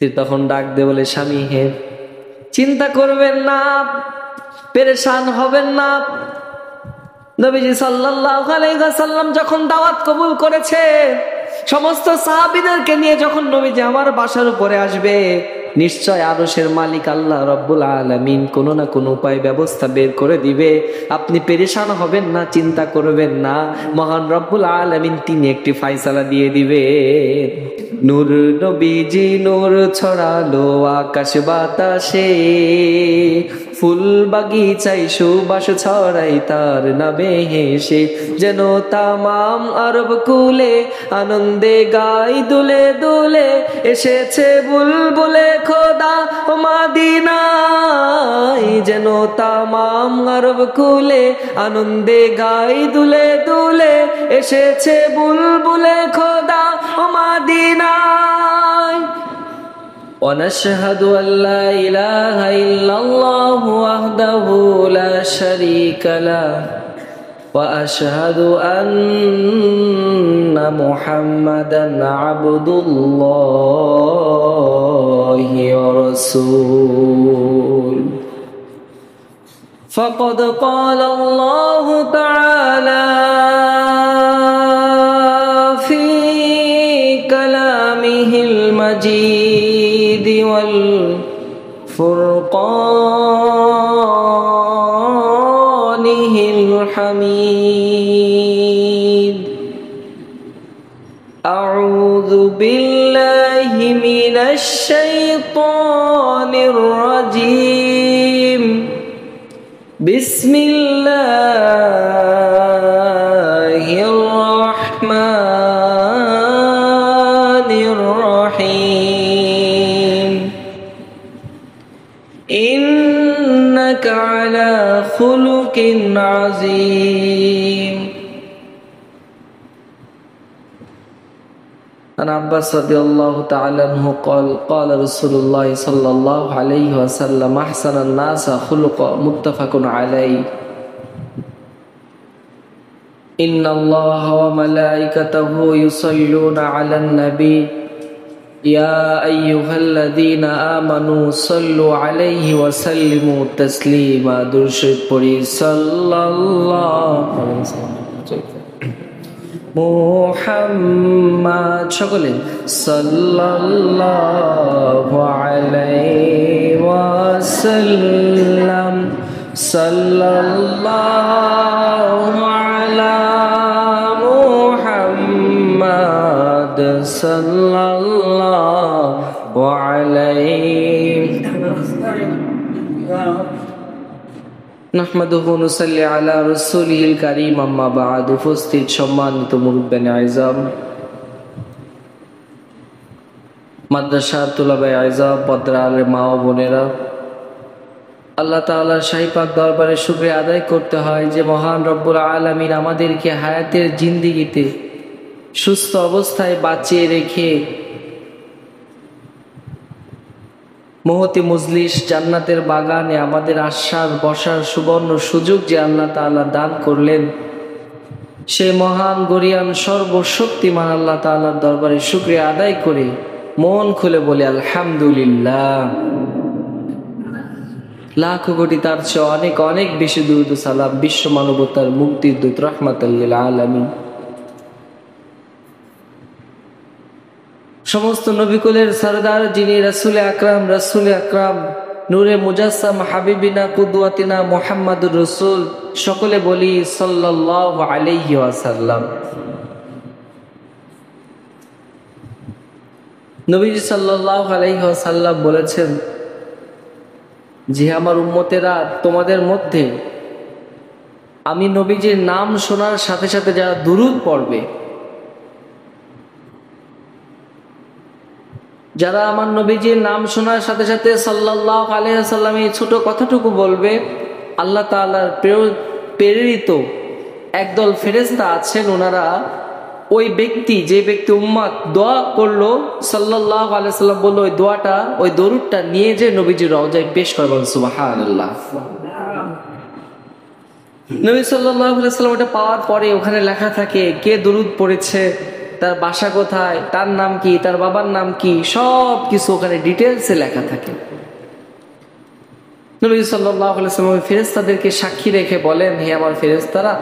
তখন ডাক দে বলে, স্বামী হে, চিন্তা করবেন না, পেরেশান হবেন না। নবীজি সাল্লাল্লাহু আলাইহি ওয়াসাল্লাম যখন দাওয়াত কবুল করেছে, সমস্ত সাহাবীদেরকে নিয়ে যখন নবীজি আমার বাসার উপরে আসবে, নিশ্চয় আরশের মালিক আল্লাহ রব্বুল আলামিন কোনো না কোনো উপায় ব্যবস্থা বের করে দিবে। আপনি পেরেশান হবেন না, চিন্তা করবেন না, মহান রব্বুল আলামিন তিনি একটি ফায়সালা দিয়ে দিবে। নূর নবীজি নূর ছড়ালো আকাশ বাতাসে, ফুল বাগিচায় সুবাস ছড়াই তার নামে হেসে, যেন তামাম আরব কুলে আনন্দে গাই দুলে দুলে, এসেছে বুলবুলে খোদা মদিনায়, যেন তামাম আরব কুলে আনন্দে গাই দুলে দুলে, এসেছে বুলবুলে খোদা মদিনায়। ونشهد أن لا إله إلا الله وحده لا شريك له وأشهد أن محمدا عبد الله ورسوله فقد قال الله تعالى في كلامه المجيد والفرقانه الحميد. أعوذ بالله من الشيطان الرجيم. بسم الله الرحمن الرحيم. إنك على خلق عظيم. عن عباس رضي الله تعالى عنه قال قال رسول الله صلى الله عليه وسلم أحسن الناس خلقا متفق عليه. إن الله وملائكته يصلون على النبي يا أيها الذين آمنوا صلوا عليه وسلموا تسليما. درشد পড়ি সাল্লাল্লাহু আলাইহি ওয়াসাল্লাম। মুহাম্মদ সকলে সাল্লাল্লাহু আলাইহি ওয়াসাল্লাম। সাল্লাল্লাহু আলা মুহাম্মদ সাল্লাল্লাহু আলাইহি নাহমাদুহু নুসাল্লি আলা রাসূলিল কারীম। আম্মা বা'দ। উপস্থিত সম্মানিত মুরব্বিয়ানে আযম, মাদ্রাসার তুলাবায়ে আযম, পর্দার মা ও বোনেরা, আল্লাহ তাআলার শাহী পাক দরবারে শুকরিয়া আদায় করতে হয় যে মহান রব্বুল আলামিন আমাদেরকে হায়াতের জিন্দেগিতে সুস্থ অবস্থায় বাঁচিয়ে রেখে মহতি মজলিস জান্নাতের বাগানে আমাদের আসার বসার সুবর্ণ সুযোগ যে আল্লাহ তাআলা দান করলেন, সে মহান গরিয়ান সর্বশক্তিমান আল্লাহ তাআলার দরবারে শুকরিয়া আদায় করে মন খুলে বলে আলহামদুলিল্লাহ। লাখো কোটি তার চেয়ে অনেক অনেক বেশি দুরূদ ও সালাম বিশ্ব মানবতার মুক্তির দূত রাহমাতাল লিল আলামিন সমস্ত নবিকুলের সরদার যিনি রাসূলে আকরাম নূরে মুজাসসাম হাবিবিনা কুদওয়াতিনা মুহাম্মাদুর রাসূল, সকলে বলি সাল্লাল্লাহু আলাইহি ওয়াসাল্লাম। নবীজি সাল্লাল্লাহু আলাইহি ওয়াসাল্লাম বলেছেন যে আমার উম্মতেরা, তোমাদের মধ্যে আমি নবীজির নাম শোনার সাথে সাথে যারা দুরূদ পড়বে, যারা আমার নবীজির নাম শোনার সাথে সাথে সাল্লাল্লাহু আলাইহি ওয়াসাল্লাম এই ছোট কথাটুকু বলবে, আল্লাহ তাআলার প্রেরিত একদল ফেরেশতা আছেন, ওনারা ওই ব্যক্তি, যে ব্যক্তি উম্মত দোয়া করলো, সাল্লাল্লাহু আলাইহি ওয়াসাল্লাম বললো ওই দোয়াটা, ওই দরুদটা নিয়ে যে নবীজির রওজায় পেশ করবেন। সুবহানাল্লাহ। নবী সাল্লাল্লাহু আলাইহি ওয়াসাল্লাম ওটা পাওয়ার পরে ওখানে লেখা থাকে কে দরুদ পড়েছে, তার বাসা কোথায়, তার নাম কি, তার বাবার নাম কি, সব কিছু ওখানে ডিটেলসে লেখা থাকে। নবী সাল্লাল্লাহু আলাইহি ওয়াসাল্লাম ফেরেশতাদেরকে সাক্ষী রেখে বলেন, হে আমার ফেরেশতারা,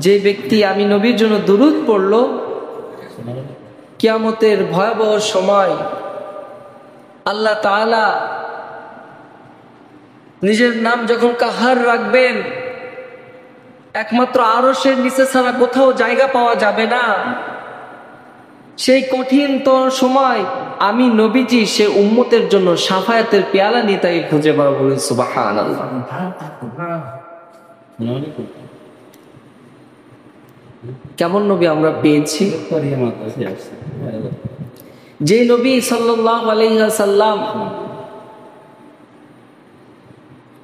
যে ব্যক্তি আমি নবীর জন্য দুরূদ পড়লো, কিয়ামতের ভয়াবহ সময় আল্লাহ তাআলা নিজের নাম যখন কাহার রাখবেন, একমাত্র আরশের নিচে ছাড়া কোথাও জায়গা পাওয়া যাবে না, সেই কঠিনতর সময় আমি নবীজি সে উম্মতের জন্য শাফায়াতের পেয়ালা নিয়ে তাকে খুঁজে পাবো। বলুন সুবহানাল্লাহ। কেমন নবী আমরা পেয়েছি, যে নবী সাল্লাল্লাহু আলাইহি ওয়াসাল্লাম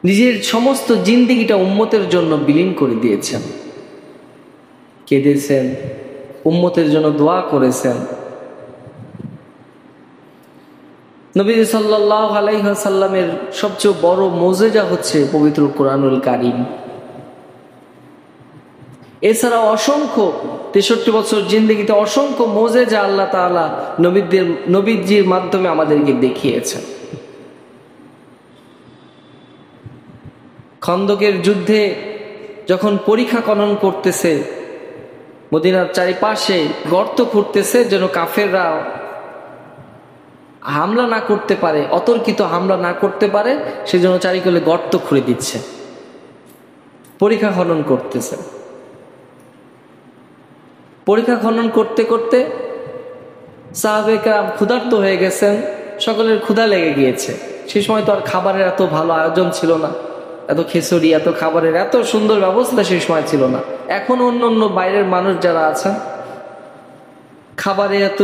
নিজের সমস্ত জিন্দেগিটা উম্মতের জন্য বিলীন করে দিয়েছেন, কেঁদেছেন, উম্মতের জন্য দোয়া করেছেন। নবী সাল্লাল্লাহু আলাইহি ওয়াসাল্লামের সবচেয়ে বড় মুজিজা হচ্ছে পবিত্র কোরআনুল কারীম। এছাড়া অসংখ্য 63 বছর জিন্দেগিতে অসংখ্য মুজিজা আল্লাহ তাআলা নবীজির মাধ্যমে আমাদেরকে দেখিয়েছেন। খন্দকের যুদ্ধে যখন পরীক্ষা খনন করতেছে, মদিনার চারিপাশে গর্ত খুঁড়তেছে যেন কাফেররা হামলা না করতে পারে, অতর্কিত হামলা না করতে পারে, সেজন্য চারিকলে গর্ত খুঁড়ে দিচ্ছে, পরীক্ষা খনন করতেছে। পরীক্ষা খনন করতে করতে সাহাবায়ে কেরাম ক্ষুধার্ত হয়ে গেছেন, সকলের ক্ষুধা লেগে গিয়েছে। সেই সময় তো আর খাবারের এত ভালো আয়োজন ছিল না, এত খিচুড়ি, এত খাবারের এত সুন্দর ব্যবস্থা সেই সময় ছিল না। এখন অন্য অন্য বাইরের মানুষ যারা আছেন, খাবারে এত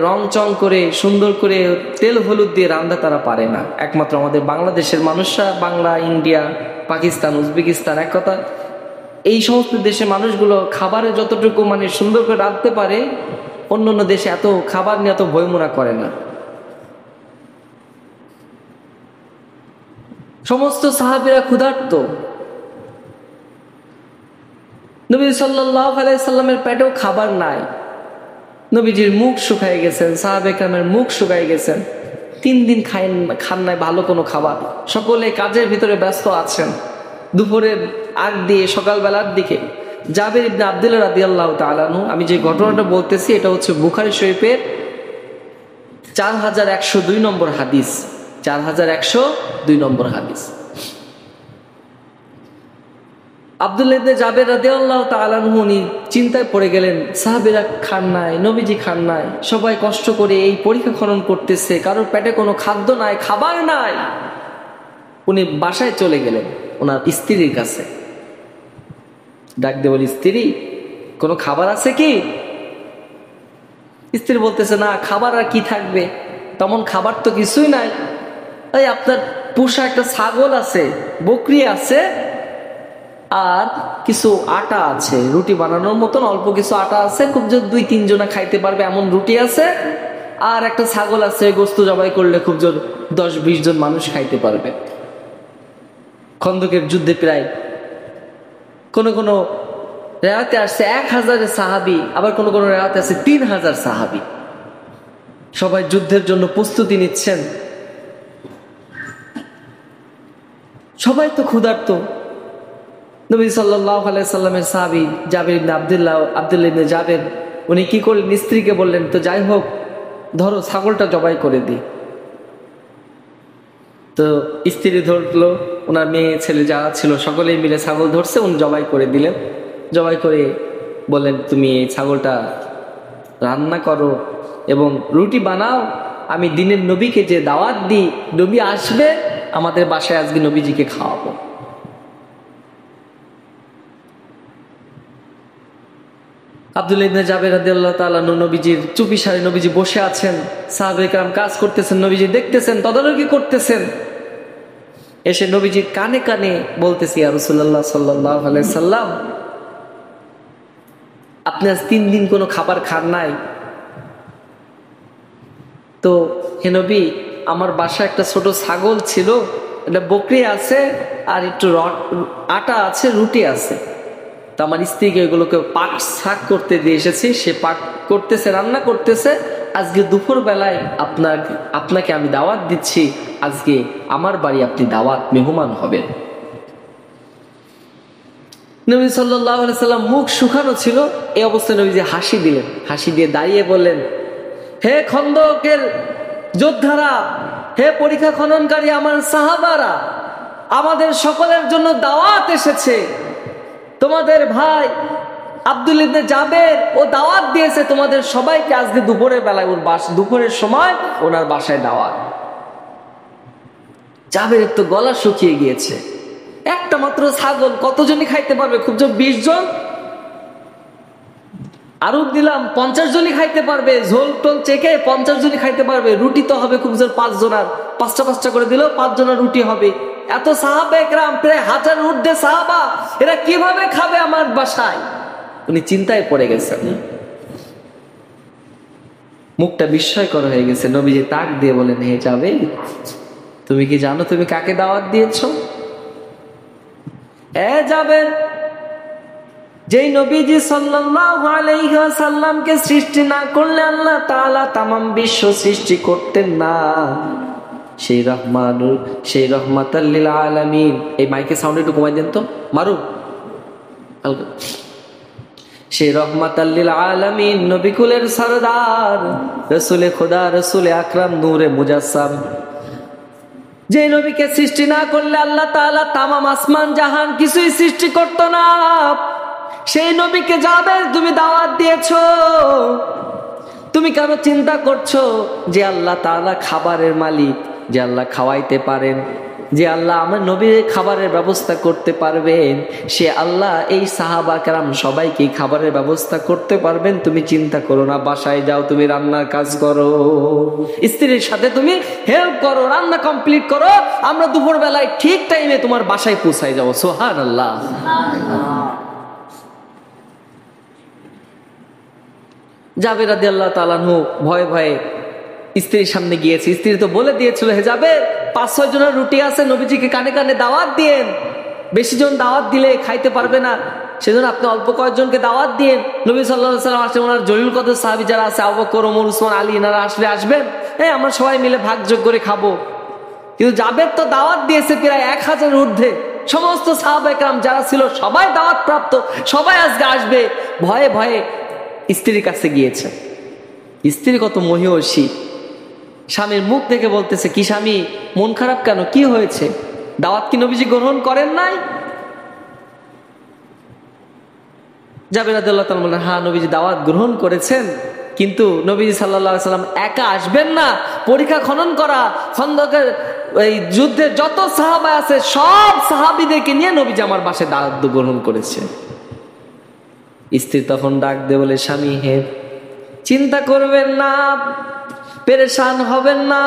রং চং করে সুন্দর করে তেল হলুদ দিয়ে রান্না তারা পারে না। একমাত্র আমাদের বাংলাদেশের মানুষরা, বাংলা, ইন্ডিয়া, পাকিস্তান, উজবেকিস্তান, এক কথা এই সমস্ত দেশের মানুষগুলো খাবারে যতটুকু সুন্দর করে রাঁধতে পারে, অন্য অন্য দেশে এত খাবার নিয়ে এত বইমোনা করে না। সমস্ত সাহাবীরা ক্ষুধার্ত, নবী সাল্লাল্লাহু আলাইহি সাল্লামের পেটেও খাবার নাই, নবীজির মুখ শুকায় গেছেন, সাহাবায়ে কেরামের মুখ শুকায় গেছেন, 3 দিন খান নাই ভালো কোনো খাবার, সকলে কাজের ভিতরে ব্যস্ত আছেন। দুপুরের আগ দিয়ে সকালবেলার দিকে জাবের ইবনে আব্দুল্লাহ রাদিয়াল্লাহু তাআলা আনহু, আমি যে ঘটনাটা বলতেছি এটা হচ্ছে বুখারী শরীফের 4102 নম্বর হাদিস, 4102 নম্বর হাদিস। আব্দুল্লাহ ইবনে জাবের রাদিয়াল্লাহু তাআলা আনহু উনি চিন্তায় পড়ে গেলেন, সাহাবীরা খান নাই, নবীজি খান নাই, সবাই কষ্ট করে এই পরীক্ষা খনন করতেছে, কারোর পেটে কোনো খাদ্য নাই, খাবার নাই। উনি বাসায় চলে গেলেন ওনার স্ত্রীর কাছে, ডাক দিয়ে বলি, স্ত্রী কোনো খাবার আছে কি? স্ত্রী বলতেছে, না খাবার আর কি থাকবে, তেমন খাবার তো কিছুই নাই, তাই আপনার পোষা একটা ছাগল আছে, বকরি আছে, আর কিছু আটা আছে, রুটি বানানোর মতন অল্প কিছু আটা আছে, খুব জোর 2-3 জনা খাইতে পারবে এমন রুটি আছে, আর একটা ছাগল আছে, গোস্ত জবাই করলে খুব জোর 10-20 জন মানুষ খাইতে পারবে। খন্দকের যুদ্ধে প্রায় কোন কোন রেওয়াতে আসছে 1000 সাহাবী, আবার কোন কোন রেওয়াতে আছে 3000 সাহাবী, সবাই যুদ্ধের জন্য প্রস্তুতি নিচ্ছেন। সবাই তো ক্ষুধার্ত। নবী সাল্লাল্লাহু আলাইহি সাল্লামের সাহাবী জাবের ইবনে আব্দুল্লাহ ইবনে জাবের উনি কি করলেন, স্ত্রীকে বললেন, তো যাই হোক ধরো ছাগলটা জবাই করে দিই। তো স্ত্রী ধরলো, ওনার মেয়ে ছেলে যারা ছিল সকলেই মিলে ছাগল ধরছে, উনি জবাই করে দিলেন। জবাই করে বললেন, তুমি এই ছাগলটা রান্না করো এবং রুটি বানাও, আমি দিনের নবীকে যে দাওয়াত দিই, নবী আসবে আমাদের বাসায়, আজকে নবীজিকে খাওয়াবো। আব্দুল্লাহ ইবনে জাবের রাদিয়াল্লাহু তাআলা নবীজির চুপিসারে নবীজি বসে আছেন, সাহাবায়ে কেরাম কাজ করতেছেন, নবীজি দেখতেছেন, তদারকি করতেছেন। এসে নবীজির কানে কানে বলতেছি, ইয়া রাসূলুল্লাহ সাল্লাল্লাহু আলাইহি সাল্লাম, আপনি আজ 3 দিন কোনো খাবার খান নাই, তো হে নবী আমার বাসায় একটা ছোট ছাগল ছিল, একটা বকরি আছে, আর একটু আটা আছে, রুটি আছে, তো আমার স্ত্রীকে এগুলোকে পাক শাক করতে দিয়ে এসেছি, সে পাক করতেছে, রান্না করতেছে। আজকে দুপুর বেলায় আপনাকে আমি দাওয়াত দিচ্ছি, আজকে আমার বাড়ি আপনি দাওয়াত মেহমান হবেন। নবী সাল্লাল্লাহু আলাইহি সাল্লাম মুখ শুকানো ছিল, এই অবস্থায় নবীজি হাসি দিলেন, হাসি দিয়ে দাঁড়িয়ে বললেন, হে খন্দকের যোদ্ধারা, হে পরীক্ষা খননকারী আমার সাহাবারা, আমাদের সকলের জন্য দাওয়াত এসেছে। তোমাদের ভাই আব্দুল ইবনে জাবের ও দাওয়াত দিয়েছে তোমাদের সবাইকে আজকে দুপুরের বেলায়, দুপুরের সময় ওনার বাসায় দাওয়াত। জাবের তো গলা শুকিয়ে গিয়েছে, একটা মাত্র ছাগল কতজনই খাইতে পারবে? খুব জোর 20 জন, আরো দিলাম 50 জনই খাইতে পারবে, ঝোল টোল চেকে 50 জনই খাইতে পারবে। রুটি তো হবে খুব জোর 5 জনার, 5টা করে দিলেও 5 জনের রুটি হবে। এত সাহাবা একরাম, প্রায় 1000 ঊর্ধ্বে সাহাবা, এরা কিভাবে খাবে আমার বাসায়? উনি চিন্তায় পড়ে গেছেন, মুখটা বিস্ময়কর হয়ে গেছে। নবীজি তাক দিয়ে বলেন, হে যাবে, তুমি কি জানো তুমি কাকে দাওয়াত দিয়েছো? যাবে, যেই নবীজি সাল্লাল্লাহু আলাইহি ওয়াসাল্লামকে সৃষ্টি না করলে আল্লাহ তাআলা তামাম বিশ্ব সৃষ্টি করতেন না। সেই রহমাতাল লিল আলামিন। এই মাইকে সাউন্ড একটু কমাই দেন তো, মারু হালকা। সেই রহমাতাল লিল আলামিন, নবী কুলের সরদার, রাসূলে খোদা, রাসূলে আকরাম, নূরে মুজাসসাম, যে নবীকে সৃষ্টি না করলে আল্লাহ তাআলা তামাম আসমান জাহান কিছুই সৃষ্টি করত না। সেই নবীকে যাবে তুমি দাওয়াত দিয়েছো, তুমি কেন চিন্তা করছো যে আল্লাহ তাআলা খাবারের মালিক, যে আল্লাহ খাওয়াইতে পারেন, যে আল্লাহ আমার নবীর খাবারের ব্যবস্থা করতে পারবেন, সে আল্লাহ এই সাহাবা কেরাম সবাইকে খাবারের ব্যবস্থা করতে পারবেন। তুমি চিন্তা করো না, বাসায় যাও, তুমি রান্নার কাজ করো, স্ত্রীর সাথে তুমি হেল্প করো, রান্না কমপ্লিট করো, আমরা দুপুর বেলায় ঠিক টাইমে তোমার বাসায় পৌঁছায় যাবো। সুবহানাল্লাহ। জাবের রাদিয়াল্লাহু তাআলা আনহু ভয়ে ভয়ে স্ত্রীর সামনে গিয়েছে। স্ত্রী তো বলে দিয়েছিল, হে জাবের, 5-6 জনের রুটি আছে, নবীজিকে কানে কানে দাওয়াত দিয়েন, বেশি জন দাওয়াত দিলে খাইতে পারবে না, সেজন্য আপনি অল্প কয়েকজনকে দাওয়াত দিয়েন। নবী সাল্লাল্লাহু আলাইহি ওয়াসাল্লাম আসলে ওনার জলিল কদর সাহাবী যারা আছে, আবু বকর, ওমর, উসমান, আলী, এনারা আসবেন, আমরা সবাই মিলে ভাগযোগ করে খাবো। কিন্তু জাবের তো দাওয়াত দিয়েছে প্রায় 1000 ঊর্ধ্বে, সমস্ত সাহাবা একরাম যারা ছিল সবাই দাওয়াত প্রাপ্ত, সবাই আজকে আসবে। ভয়ে ভয়ে স্ত্রীর কাছে গিয়েছে। স্ত্রী কত মহিয়সী, স্বামীর মুখ দেখে বলতেছে, কি স্বামী, মন খারাপ কেন, কি হয়েছে? দাওয়াত কি নবীজি গ্রহণ করেন নাই? জাবের রাদিয়াল্লাহু তাআলা বলেন, হ্যাঁ নবীজি দাওয়াত গ্রহণ করেছেন, কিন্তু নবীজি সাল্লাল্লাহু আলাইহি ওয়াসাল্লাম একা আসবেন না। পরীক্ষা খনন করা খন্দকের এই যুদ্ধে যত সাহাবা আছে সব সাহাবীদেরকে নিয়ে নবীজি আমার বাসায় দাওয়াত গ্রহণ করেছে। স্ত্রী তখন ডাক দিয়ে বলে, স্বামী হে, চিন্তা করবেন না, পেরেশান হবেন না।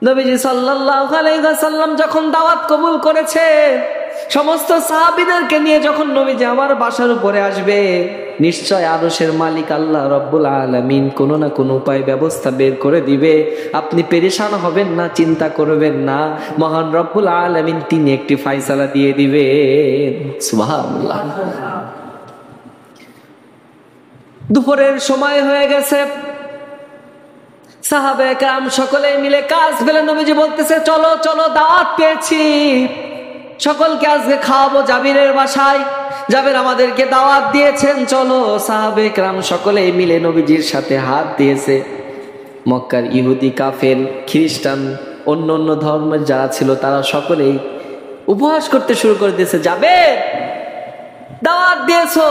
নবীজি সাল্লাল্লাহু আলাইহি ওয়াসাল্লাম যখন দাওয়াত কবুল করেছে, সমস্ত সাহাবীদেরকে নিয়ে যখন নবীজি আমার বাসার উপরে আসবে, নিশ্চয় আরশের মালিক আল্লাহ রব্বুল আলামিন কোনো না কোনো উপায় ব্যবস্থা বের করে দিবে। আপনি পেরেশান হবেন না, চিন্তা করবেন না, মহান রব্বুল আলামিন তিনি একটি ফয়সালা দিয়ে দিবেন। সুবহানাল্লাহ। দুপুরের সময় হয়ে গেছে, সাহাবায়ে কেরাম সকলে মিলে কাজ ফেলে নবীজি বলতেছে, চলো চলো, দাওয়াত পেয়েছি, সকলকে আজকে খাওয়াবো জাবিরের বাসায়, জাবের আমাদেরকে দাওয়াত দিয়েছেন, চলো। সাহাবায়ে কেরাম সকলে মিলে নবীজির সাথে হাত দিয়েছে। মক্কার ইহুদি, কাফের, খ্রিস্টান, অন্য অন্য ধর্মের যারা ছিল তারা সকলেই উপহাস করতে শুরু করে দিয়েছে, জাবের দাওয়াত দিয়েছো,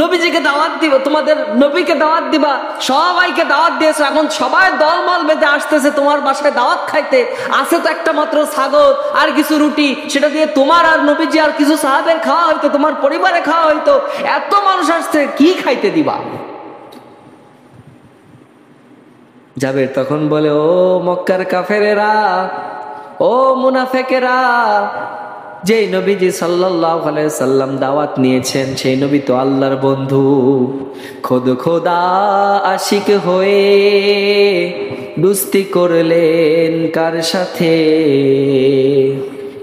নবীজিকে দাওয়াত দিব, তোমাদের নবীকে দাওয়াত দিবা, সবাইকে দাওয়াত দিয়েছো, এখন সবাই দলমল বেঁধে আসতেছে তোমার বাসায় দাওয়াত খাইতে। আছে তো একটা মাত্র ছাগল আর কিছু রুটি, সেটা দিয়ে তোমার আর নবীজি আর কিছু সাহাবের খাওয়া হইতো, তোমার পরিবারে খাওয়া হইতো, এত মানুষ আসছে, কি খাইতে দিবা? জাবের তখন বলে, ও মক্কার কাফেরেরা, ও মুনাফেকেরা, যেই নবীজি সাল্লাল্লাহু আলাইহি সাল্লাম দাওয়াত নিয়েছেন সেই নবী তো আল্লাহর বন্ধু, খোদ খোদা আশিক হয়ে দোস্তি করলেন কার সাথে?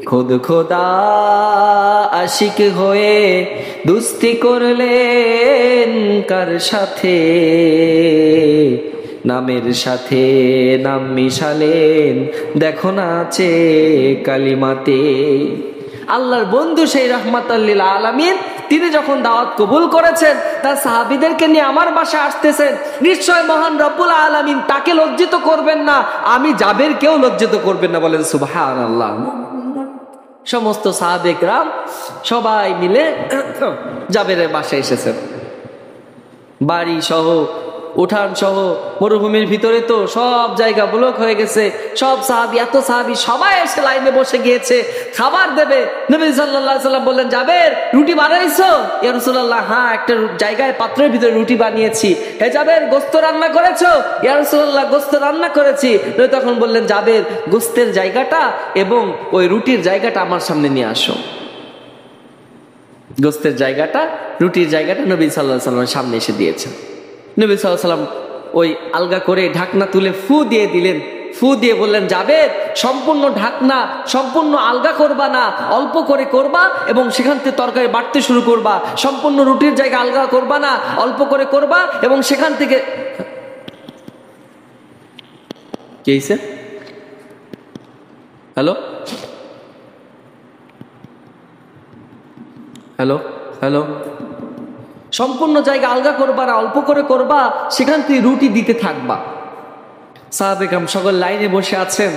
খুদ খোদা আশিক হয়ে দুস্তি করলেন কার সাথে, নামের সাথে নাম মিশালেন দেখো না আছে কালিমাতে। আল্লাহর বন্ধু সেই রাহমাতাল লিল আলামিন তিনি যখন দাওয়াত কবুল করেছেন, তার সাহাবীদেরকে নিয়ে আমার বাসায় আসতেছেন, নিশ্চয় মহান রব্বুল আলামিন তাকে লজ্জিত করবেন না, আমি জাবেরকেও লজ্জিত করবেন না। বলেন সুবহানাল্লাহ। সমস্ত সাহাবে কেরাম সবাই মিলে জাবেরের বাসায় এসেছেন। বাড়ি সহ উঠান সহ মরুভূমির ভিতরে তো সব জায়গা ব্লক হয়ে গেছে। সব সাহাবী, এত সাহাবী সবাই এসে লাইনে বসে গিয়েছে, খাবার দেবে। নবী সাল্লাল্লাহু আলাইহি সাল্লাম বললেন, জাবের রুটি বানাইছো? ইয়া রাসূলুল্লাহ, হ্যাঁ একটা জায়গায় পাত্রের ভিতরে রুটি বানিয়েছি। হে জাবের, গোশত রান্না করেছো? ইয়া রাসূলুল্লাহ, গোশত রান্না করেছি। তখন বললেন, জাবের গোশতের জায়গাটা এবং ওই রুটির জায়গাটা আমার সামনে নিয়ে আসো। গোশতের জায়গাটা, রুটির জায়গাটা নবী সাল্লাল্লাহু আলাইহি সাল্লামের সামনে এসে দিয়েছেন। নবী সাল্লাল্লাহু আলাইহি সাল্লাম ওই আলগা করে ঢাকনা তুলে ফু দিয়ে দিলেন। ফু দিয়ে বললেন, জাবের সম্পূর্ণ ঢাকনা সম্পূর্ণ আলগা করবা না, অল্প করে করবা এবং সেখান থেকে তরকারি বাড়তে শুরু করবা। সম্পূর্ণ রুটির জায়গা আলগা করবা না, অল্প করে করবা এবং সেখান থেকে কি হয়েছে? হ্যালো হ্যালো হ্যালো সম্পূর্ণ জায়গা আলগা করবা না, অল্প করে করবা, সেখান থেকে রুটি দিতে থাকবা। সাহাবে কেরাম সকল লাইনে বসে আছেন,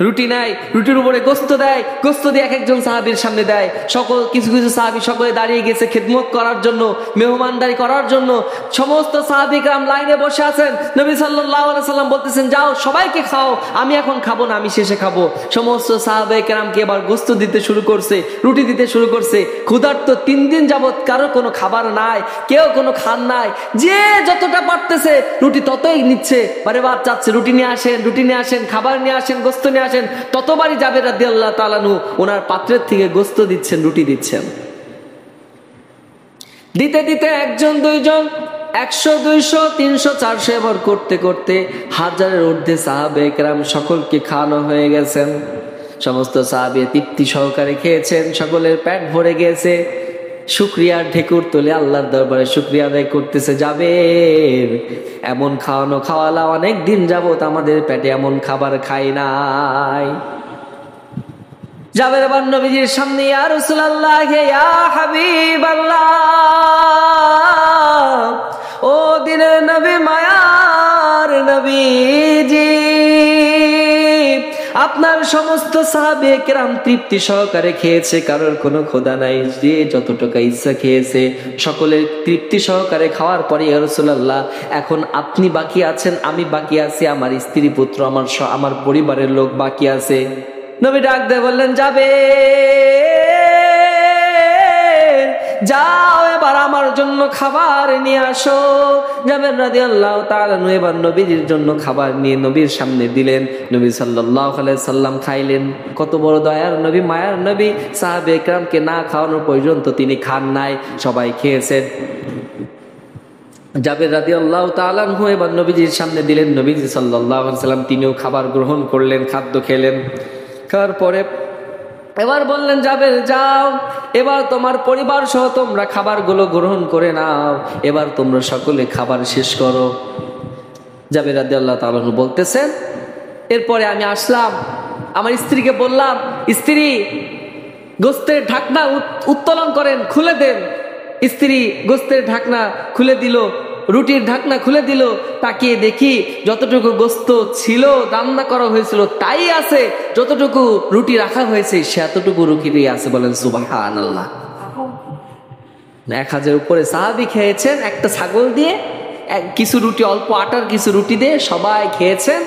রুটি নাই, রুটির উপরে গোশত দেয়, গোশত দিয়ে এক একজন সাহাবীর সামনে দেয়। সকল কিছু কিছু সাহাবী সকলে দাঁড়িয়ে গেছে খেদমত করার জন্য, মেহমানদারি করার জন্য। সমস্ত সাহাবী কেরাম লাইনে বসে আছেন। নবী সাল্লাল্লাহু আলাইহি সাল্লাম বলতেছেন, যাও সবাইকে খাও, আমি এখন খাবো না, আমি শেষে খাবো। সমস্ত সাহাবে কেরামকে এবার গোশত দিতে শুরু করছে, রুটি দিতে শুরু করছে। ক্ষুধার্ত 3 দিন যাবত কারো কোনো খাবার নাই, কেউ কোনো খান নাই। যে যতটা পারতেছে রুটি ততই নিচ্ছে, বারে বার চাচ্ছে রুটি নিয়ে আসেন, রুটি নিয়ে আসেন, খাবার নিয়ে আসেন, গোশত নিয়ে আসেন। ততবারই জাবের রাদিয়াল্লাহু তাআলা আনহু ওনার পাত্রের থেকে গোশত দিচ্ছেন, রুটি দিচ্ছেন। দিতে দিতে 1 2 100 200 300 400 এবার করতে করতে হাজারের ঊর্ধ্বে সাহাবে কেরাম সকলকে খাওয়ানো হয়ে গেছেন। সমস্ত সাহাবী তৃপ্তি সহকারে খেয়েছেন, সকলের পেট ভরে গিয়েছে। শুকরিয়ার ঢেকুর তুলে আল্লাহর দরবারে শুকরিয়া আদায় করতেছে, জাবের এমন খাওয়ানো খাওয়ালা, অনেক দিন যাবত আমাদের পেটে এমন খাবার খাই নাই। জাবের আবার নবীজির সামনে, ইয়া রাসূলুল্লাহ, ইয়া হাবিবাল্লাহ, ও দিনের নবী, মায়ার নবীজি, আপনার সমস্ত সাহাবে কেরাম তৃপ্তি সহকারে খেয়েছে, কারোর কোনো ক্ষুধা নাই, যে যতটুকু ইচ্ছা খেয়েছে, সকলের তৃপ্তি সহকারে খাওয়ার পরে ইয়া রাসূলুল্লাহ এখন আপনি বাকি আছেন, আমি বাকি আছি, আমার স্ত্রী পুত্র আমার পরিবারের লোক বাকি আছে। নবী ডাক দিয়ে বললেন, যাবে যাও এবার আমার জন্য খাবার নিয়ে আসো। জাবের রাদিয়াল্লাহু তাআলা আনহু এবার নবীর জন্য খাবার নিয়ে নবীর সামনে দিলেন। নবী সাল্লাল্লাহু আলাইহি সাল্লাম খাইলেন। কত বড় দয়ার নবী, মায়ার নবী, সাহাবে কেরামকে না খাওয়ানো পর্যন্ত তিনি খান নাই, সবাই খেয়েছেন। জাবের রাদিয়াল্লাহু তাআলা আনহু এবার নবীজির সামনে দিলেন। নবীজি সাল্লাল্লাহু আলাইহি সাল্লাম তিনিও খাবার গ্রহণ করলেন, খাদ্য খেলেন। খাওয়ার পরে এবার বললেন, জাবের যাও, এবার তোমার পরিবার সহ তোমরা খাবারগুলো গ্রহণ করে নাও, এবার তোমরা সকলে খাবার শেষ করো। জাবের রাদিয়াল্লাহু তাআলা আনহু বলতেছেন, এরপরে আমি আসলাম, আমার স্ত্রীকে বললাম, স্ত্রী গোশতের ঢাকনা উত্তোলন করেন, খুলে দেন। স্ত্রী গোশতের ঢাকনা খুলে দিল, রুটির ঢাকনা খুলে দিল। তাকিয়ে দেখি যতটুকু গোশত ছিল রান্না করা হয়েছিল তাই আছে, যতটুকু রুটি রাখা হয়েছে সে এতটুকু রুটিই আছে। বলেন সুবহানাল্লাহ। 1000 উপরে সাহাবী খেয়েছেন একটা ছাগল দিয়ে, কিছু রুটি, অল্প আটার কিছু রুটি দিয়ে সবাই খেয়েছেন,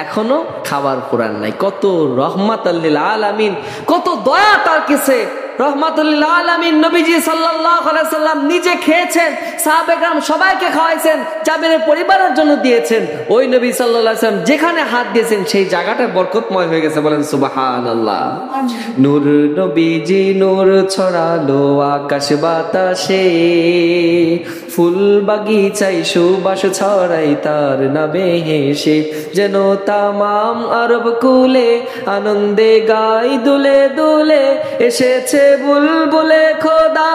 এখনো খাবার পুরান নাই। কত রহমাতাল লিল আলামিন, কত দয়া তার কাছে। রহমাতুল লিল আলামিন নবীজি সাল্লাল্লাহু আলাইহি সাল্লাম নিজে খেয়েছেন, সাহাবায়ে কেরাম সবাইকে খাওয়াইছেন, জাবেরের পরিবারের জন্য দিয়েছেন। ওই নবী সাল্লাল্লাহু আলাইহি সাল্লাম যেখানে হাত দিয়েছেন সেই জায়গাটা বরকতময় হয়ে গেছে। বলেন সুবহানাল্লাহ। নূর নবীজি নূর ছড়ালো আকাশ বাতাসে, ফুল বাগিচায় সুবাস ছড়াই তার নামে হেসে, যেন তামাম আরব কুলে আনন্দে গাই দুলে দুলে, এসেছে বুলবুলে খোদা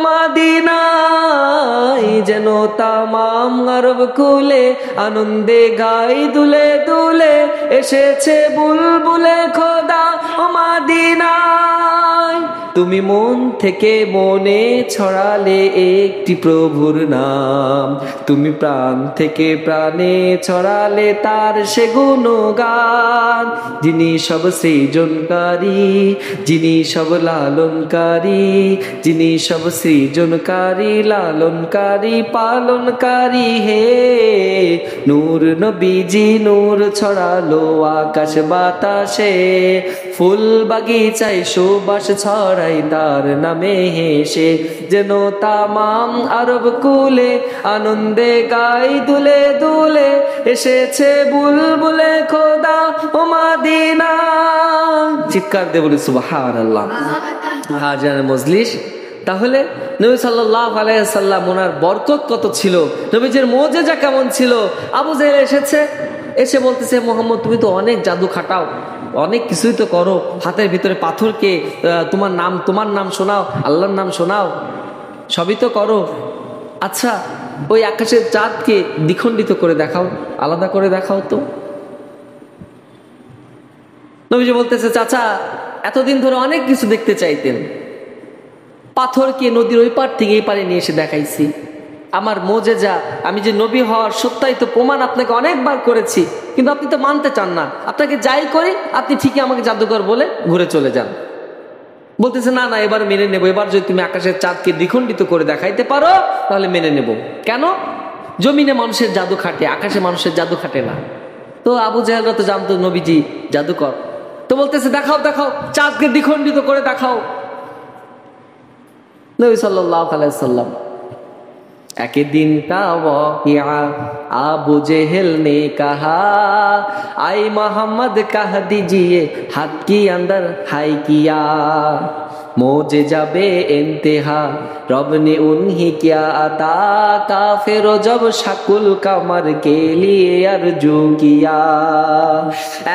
মদিনায়, যেন তামাম আরব কুলে আনন্দে গাই দুলে দুলে, এসেছে বুলবুলে খোদা মদিনায়। তুমি মন থেকে মনে ছড়ালে একটি প্রভুর নাম, তুমি প্রাণ থেকে প্রাণে ছড়ালে তার সে গুণগান, যিনি সব সৃজনকারী, যিনি সব লালনকারী, যিনি সব সৃজনকারী, লালনকারী, পালনকারী হে। নূর নবীজি নূর ছড়ালো আকাশ বাতাসে, ফুল বাগিচায় সুবাস ছড়াই তার নামে হেসে, যেন তামাম আরব কুলে আনন্দে গাই দুলে দুলে, এসেছে বুলবুলে খোদা ও মদিনা। চিৎকার দিয়ে বলি সুবহানাল্লাহ। হাজার মজলিস। তাহলে নবী সাল্লাল্লাহু আলাইহি সাল্লাম ওনার বরকত কত ছিল, নবীজির মুজিজা কেমন ছিল। আবু জেহেল এসে বলতেছে, মোহাম্মদ তুমি তো অনেক জাদু খাটাও, অনেক কিছুই তো করো, হাতের ভিতরে পাথরকে তোমার নাম শোনাও, আল্লাহর নাম শোনাও, সবই তো করো। আচ্ছা ওই আকাশের চাঁদকে দ্বিখণ্ডিত করে দেখাও, আলাদা করে দেখাও তো। নবীজি বলতেছে, চাচা এতদিন ধরে অনেক কিছু দেখতে চাইতেন, পাথরকে নদীর ওই পার থেকে এই পারে নিয়ে এসে দেখাইছি, আমার মুজিজা, আমি যে নবী হওয়ার সত্যায়িত প্রমাণ আপনাকে অনেকবার করেছি, কিন্তু আপনি তো মানতে চান না। আপনাকে যাই করি আপনি ঠিকই আমাকে জাদুকর বলে ঘুরে চলে যান। বলতেছে, না না এবার মেনে নেবো, এবার যদি তুমি আকাশের চাঁদকে দ্বিখণ্ডিত করে দেখাইতে পারো তাহলে মেনে নেব। কেন? জমিনে মানুষের জাদু খাটে, আকাশে মানুষের জাদু খাটে না। তো আবু জাহেলরা তো জানতো নবীজি জাদুকর, তো বলতেছে দেখাও দেখাও, চাঁদকে দ্বিখণ্ডিত করে দেখাও। নবী সাল্লাল্লাহু আলাইহি সাল্লাম, एक दिन का वाक़िया अबू जहल ने कहा, आई मोहम्मद कह दीजिए हाथ के अंदर हाय किया, मोजेजा बे इंतहा रब ने उन्हीं क्या अता, काफिरों जब शकुल कमर के लिए अर्जू किया,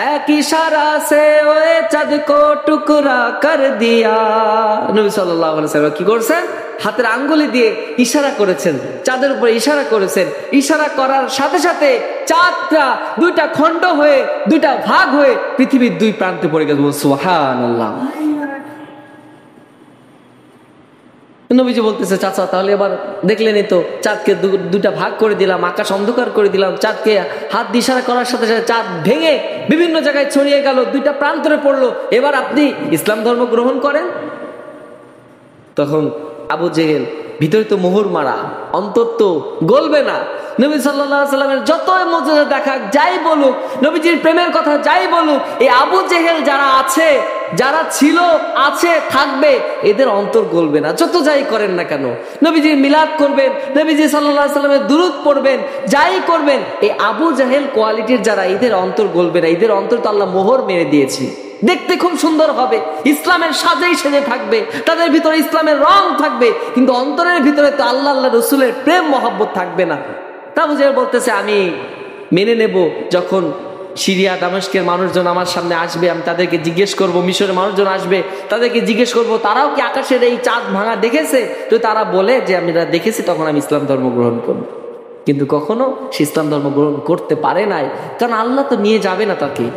एक इशारा से ओए चाँद को टुकड़ा कर दिया। नबी सल्लल्लाहु अलैहि वसल्लम কি করছেন? হাতের আঙ্গুলি দিয়ে ইশারা করেছেন, চাঁদের উপরে ইশারা করেছেন। ইশারা করার সাথে সাথে চাঁদটা দুইটা খণ্ড হয়ে, দুইটা ভাগ হয়ে পৃথিবীর দুই প্রান্তে পড়ে গেছে। সুবহানাল্লাহ। নবীজি বলতেছে, চাচা তাহলে এবার দেখলেনই তো, চাঁদকে দুইটা ভাগ করে দিলাম, আকাশ অন্ধকার করে দিলাম, চাঁদকে হাত দিয়ে ইশারা করার সাথে সাথে চাঁদ ভেঙে বিভিন্ন জায়গায় ছড়িয়ে গেল, দুইটা প্রান্তরে পড়লো, এবার আপনি ইসলাম ধর্ম গ্রহণ করেন। তখন আবু জেহেল, ভিতরে তো মোহর মারা, অন্তর তো গলবে না। নবী সাল্লাল্লাহু আলাইহি সাল্লামের যতই মুজিজা দেখাক, যাই বলুক, নবীজির প্রেমের কথা যাই বলুক, এই আবু জেহেল যারা আছে, যারা ছিল, আছে, থাকবে, এদের অন্তর গলবে না। যত যাই করেন না কেন, নবীজির মিলাদ করবেন, নবীজি সাল্লাল্লাহু আলাইহি সাল্লামের দুরূদ পড়বেন, যাই করবেন, এই আবু জেহেল কোয়ালিটির যারা, এদের অন্তর গলবে না। এদের অন্তর তো আল্লাহ মোহর মেরে দিয়েছে, দেখতে খুব সুন্দর হবে, ইসলামের সাজেই সেজে থাকবে, তাদের ভিতরে ইসলামের রং থাকবে, কিন্তু অন্তরের ভিতরে তো আল্লাহ আল্লাহ রসুলের প্রেম মহব্বত থাকবে না। তা বুঝে বলতেছে, আমি মেনে নেব যখন সিরিয়া দামেস্কের মানুষজন আমার সামনে আসবে, আমি তাদেরকে জিজ্ঞেস করব, মিশরের মানুষজন আসবে, তাদেরকে জিজ্ঞেস করব তারাও কি আকাশের এই চাঁদ ভাঙা দেখেছে। তো তারা বলে যে আমরা দেখেছি, তখন আমি ইসলাম ধর্ম গ্রহণ করব। কিন্তু কখনো সে ইসলাম ধর্ম গ্রহণ করতে পারে নাই, কারণ আল্লাহ তো নিয়ে যাবে না তাকে,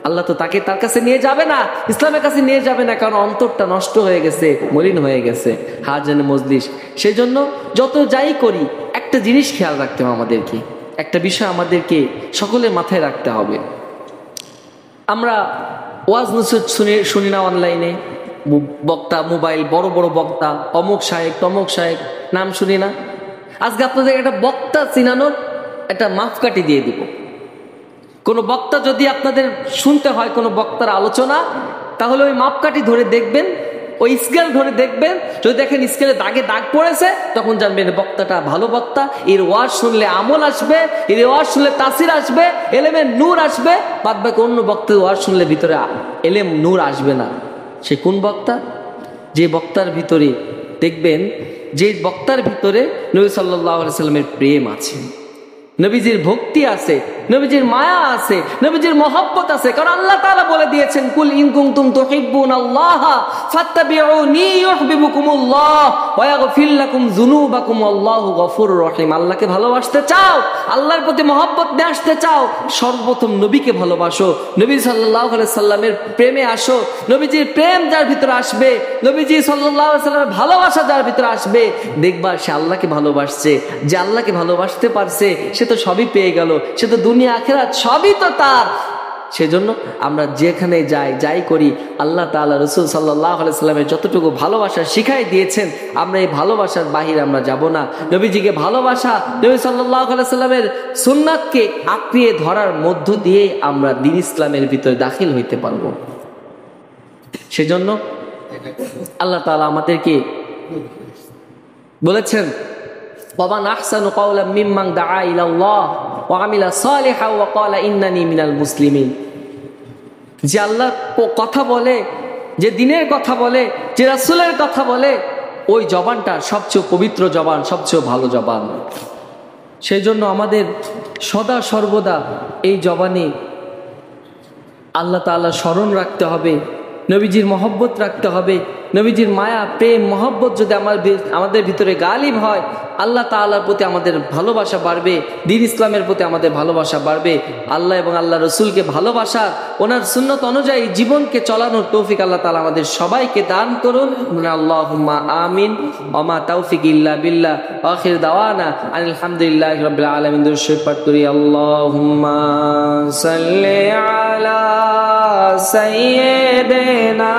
আল্লাহ তো তাকে তার কাছে নিয়ে যাবে না, ইসলামের কাছে নিয়ে যাবে না, কারণ অন্তরটা নষ্ট হয়ে গেছে, মলিন হয়ে গেছে। হাজার মজলিস। সেই জন্য যত যাই করি একটা জিনিস খেয়াল রাখতে হবে আমাদেরকে, একটা বিষয় আমাদেরকে সকলের মাথায় রাখতে হবে। আমরা ওয়াজ নসিহত শুনি না অনলাইনে, বক্তা, মোবাইল, বড় বড় বক্তা, অমুক সাহেব তমুক সাহেব, নাম শুনি না। আজকে আপনাদের একটা বক্তা চিনানোর একটা মাপকাঠি দিয়ে দিব। কোনো বক্তা যদি আপনাদের শুনতে হয়, কোনো বক্তার আলোচনা, তাহলে ওই মাপকাঠি ধরে দেখবেন ওই স্কেল ধরে দেখবেন, যদি দেখেন স্কেলে দাগে দাগ পড়েছে, তখন জানবেন বক্তাটা ভালো বক্তা, এর ওয়াজ শুনলে আমল আসবে, এর ওয়াজ শুনলে তাসির আসবে, এলেমের নূর আসবে। বাদ বাকি অন্য বক্তার ওয়াজ শুনলে ভিতরে এলেম নূর আসবে না। সে কোন বক্তা? যে বক্তার ভিতরে দেখবেন, যে বক্তার ভিতরে নবী সাল্লাল্লাহু আলাইহি সাল্লামের প্রেম আছে, নবীজির ভক্তি আছে, নবীজির মায়া আছে, নবীজির মহব্বত আছে। কারণ আল্লাহ তাআলা বলে দিয়েছেন, কুল ইন কুনতুম তুহিব্বুনাল্লাহ ফাত্তাবিউনি ইউহিব্বুকুমুল্লাহ ওয়া ইয়াগফির লাকুম যুনুবাকুম আল্লাহু গফুরুর রহিম। আল্লাহকে ভালোবাসতে চাও, আল্লাহর প্রতি মহব্বত নিয়ে আসতে চাও, সর্বপ্রথম নবীকে ভালোবাসো, নবী সাল্লাল্লাহু আলাইহি সাল্লামের প্রেমে আসো। নবীজির প্রেম যার ভিতরে আসবে, নবীজি সাল্লাল্লাহু আলাইহি সাল্লামের ভালোবাসা যার ভিতরে আসবে, দেখবা সে আল্লাহকে ভালোবাসছে। যে আল্লাহকে ভালোবাসতে পারছে সে তো সবই পেয়ে গেল, সে তো দুনিয়া আখিরাত সবই তো তার। সেজন্য আমরা যেখানে যাই করি, আল্লাহ তাআলা রাসূল সাল্লাল্লাহু আলাইহি সাল্লামের যতটুকু ভালোবাসা শিখাই দিয়েছেন, আমরা এই ভালোবাসার বাহিরে আমরা যাব না। নবীজিকে ভালোবাসা, নবী সাল্লাল্লাহু আলাইহি সাল্লামের সুন্নাতকে আঁকড়িয়ে ধরার মধ্য দিয়ে আমরা দ্বীন ইসলামের ভিতরে দাখিল হইতে পারব। সেজন্য আল্লাহ তাআলা আমাদেরকে বলেছেন, ওয়ামান আহসানু কাওলাম মিম্মান দাআ ইলাল্লাহ ওয়া আমিলা সালিহান ওয়া ক্বালা ইন্নানি মিনাল মুসলিমিন। যে আল্লাহর কথা বলে, যে দ্বীনের কথা বলে, যে রাসূলের কথা বলে, ওই জবানটা সবচেয়ে পবিত্র জবান, সবচেয়ে ভালো জবান। সেই জন্য আমাদের সদা সর্বদা এই জবানে আল্লাহ তাআলা স্মরণ রাখতে হবে, নবীজির মহব্বত রাখতে হবে। নবীজির মায়া, প্রেম, মহব্বত যদি আমাদের ভিতরে গালিব হয়, আল্লাহ তাআলার প্রতি আমাদের ভালোবাসা বাড়বে, দ্বীন ইসলামের প্রতি আমাদের ভালোবাসা বাড়বে। আল্লাহ এবং আল্লাহ রসুলকে ভালোবাসা, ওনার সুন্নত অনুযায়ী জীবনকে চলানোর তৌফিক আল্লাহ তাআলা আমাদের সবাইকে দান করুন। আল্লাহুম্মা আমিন। ওয়া মা তাওফিক ইল্লা বিল্লাহ। আখির দাওয়ানা আনিল হামদুলিল্লাহি রাব্বিল আলামিন। দুরূদ পাঠ করি। আল্লাহুম্মা সাল্লি আলা সাইয়্যিদিনা